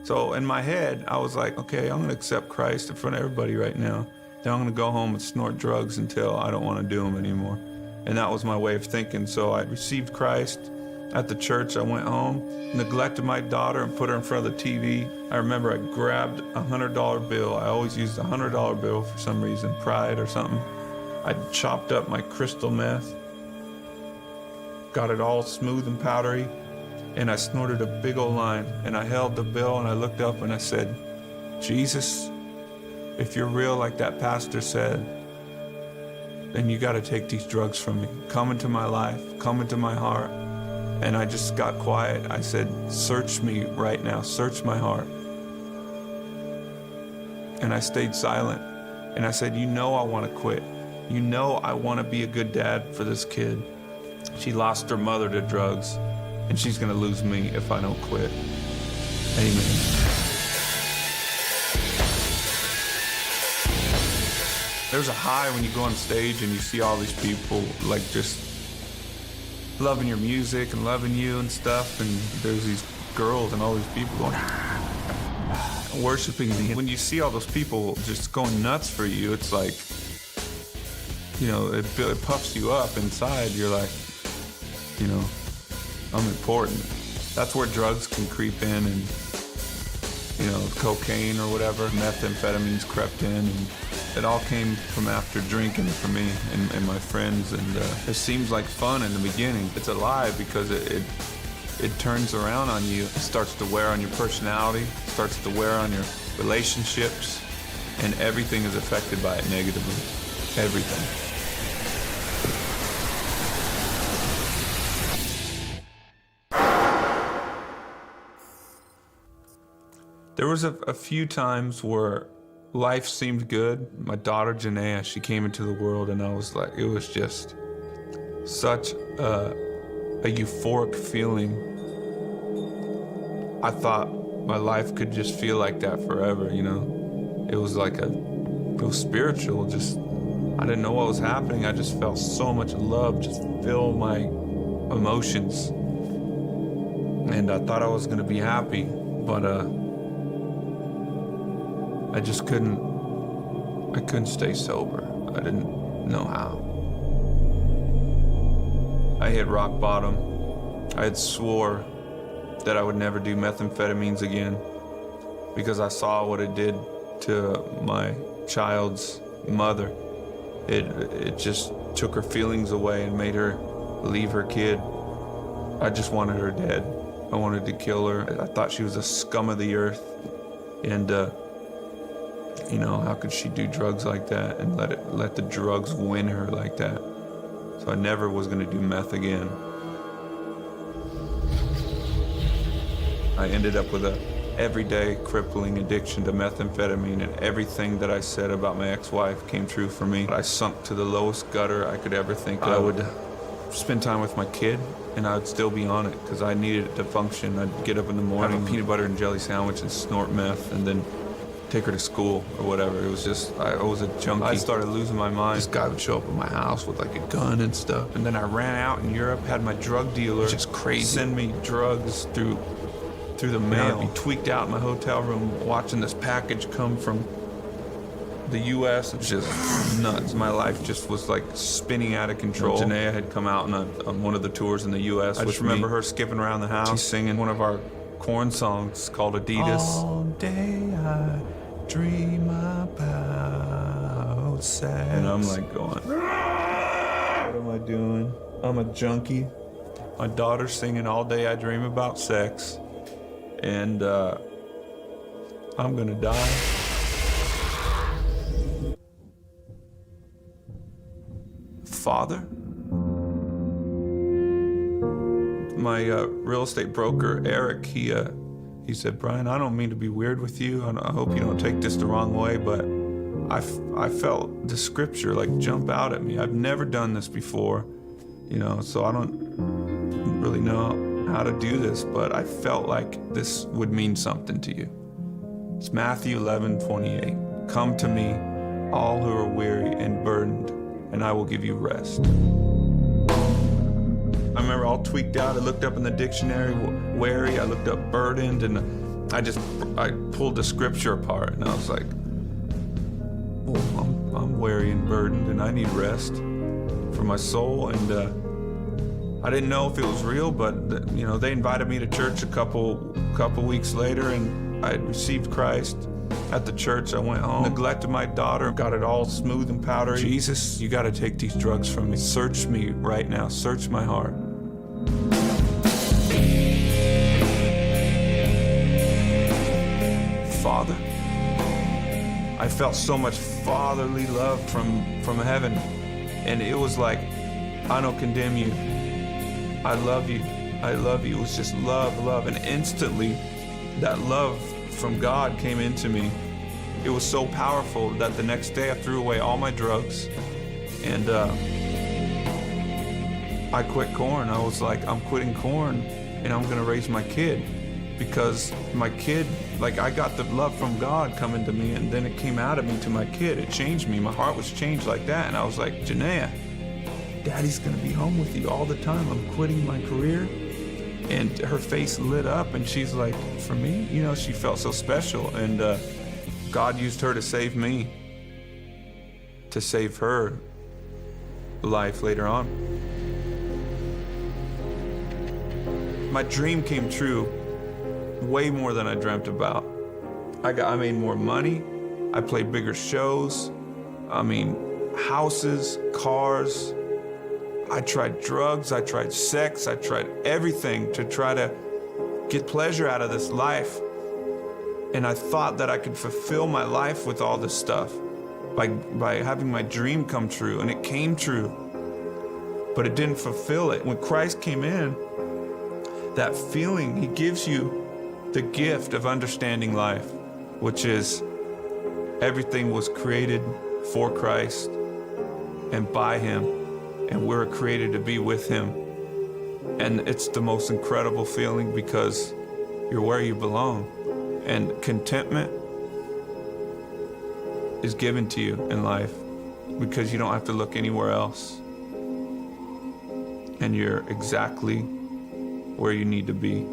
So in my head, I was like, okay, I'm gonna accept Christ in front of everybody right now. Then I'm gonna go home and snort drugs until I don't wanna do them anymore. And that was my way of thinking. So I received Christ at the church. I went home, neglected my daughter and put her in front of the TV. I remember I grabbed a $100 bill. I always used a $100 bill for some reason, pride or something. I chopped up my crystal meth, got it all smooth and powdery, and I snorted a big old line. And I held the bill and I looked up and I said, Jesus, if you're real like that pastor said, then you gotta take these drugs from me. Come into my life, come into my heart. And I just got quiet. I said, search me right now, search my heart. And I stayed silent. And I said, you know I wanna quit. You know I wanna be a good dad for this kid. She lost her mother to drugs, and she's gonna lose me if I don't quit. Amen. There's a high when you go on stage and you see all these people like just loving your music and loving you and stuff, and there's these girls and all these people going worshiping me. When you see all those people just going nuts for you, it's like, you know, it puffs you up inside. You're like, you know, I'm important. That's where drugs can creep in, and, you know, cocaine or whatever, methamphetamines crept in, and it all came from after drinking for me and my friends. And it seems like fun in the beginning. It's a lie because it turns around on you. It starts to wear on your personality, starts to wear on your relationships, and everything is affected by it negatively. Everything. There was a few times where life seemed good. My daughter, Janaea, she came into the world, and I was like, it was just such a euphoric feeling. I thought my life could just feel like that forever, you know? It was like it was spiritual, just, I didn't know what was happening. I just felt so much love just fill my emotions. And I thought I was gonna be happy, but I just I couldn't stay sober. I didn't know how. I hit rock bottom. I had swore that I would never do methamphetamines again because I saw what it did to my child's mother. It just took her feelings away and made her leave her kid. I just wanted her dead. I wanted to kill her. I thought she was the scum of the earth. And you know, how could she do drugs like that and let the drugs win her like that? So I never was gonna do meth again. I ended up with a everyday crippling addiction to methamphetamine, and everything that I said about my ex-wife came true for me. I sunk to the lowest gutter I could ever think of. I would spend time with my kid, and I would still be on it because I needed it to function. I'd get up in the morning, have a peanut butter and jelly sandwich and snort meth, and then take her to school or whatever. It was just, I was a junkie. I started losing my mind. This guy would show up at my house with like a gun and stuff. And then I ran out in Europe, had my drug dealer just crazy send me drugs through the mail. I'd be tweaked out in my hotel room watching this package come from the US. It was just nuts. My life just was like spinning out of control. Janaea had come out on one of the tours in the US. I just remember her skipping around the house. She's singing one of our Korn songs called Adidas. All day I dream about sex. And I'm like going, what am I doing? I'm a junkie. My daughter's singing All Day I Dream About Sex. And I'm gonna die. Father? My real estate broker, Eric, he said, Brian, I don't mean to be weird with you, and I hope you don't take this the wrong way, but I felt the scripture like jump out at me. I've never done this before, you know, so I don't really know how to do this, but I felt like this would mean something to you. It's Matthew 11:28. Come to me, all who are weary and burdened, and I will give you rest. I remember all tweaked out. I looked up in the dictionary, weary. I looked up burdened, and I pulled the scripture apart and I was like, oh, I'm weary and burdened and I need rest for my soul. And I didn't know if it was real, but they invited me to church a couple weeks later, and I had received Christ at the church. I went home, neglected my daughter, got it all smooth and powdery. Jesus, you got to take these drugs from me. Search me right now. Search my heart. Father, I felt so much fatherly love from heaven, and it was like, I don't condemn you. I love you. I love you. It was just love. And instantly, that love from God came into me. It was so powerful that the next day I threw away all my drugs, and I quit Korn. I was like, I'm quitting Korn, and I'm gonna raise my kid, because my kid, like, I got the love from God coming to me, and then it came out of me to my kid. It changed me. My heart was changed like that, and I was like, Janaea, Daddy's gonna be home with you all the time. I'm quitting my career. And her face lit up, and she's like, for me? She felt so special, and God used her to save me, to save her life later on. My dream came true way more than I dreamt about. I made more money. I played bigger shows. Houses, cars. I tried drugs, I tried sex, I tried everything to try to get pleasure out of this life. And I thought that I could fulfill my life with all this stuff by having my dream come true, and it came true, but it didn't fulfill it. When Christ came in, that feeling, he gives you the gift of understanding life, which is everything was created for Christ and by him, and we're created to be with him. And it's the most incredible feeling, because you're where you belong. And contentment is given to you in life because you don't have to look anywhere else. And you're exactly where you need to be.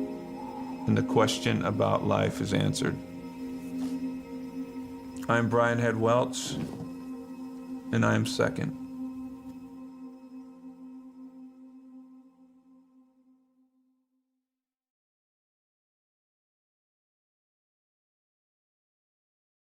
And the question about life is answered. I'm Brian Welch, and I am second.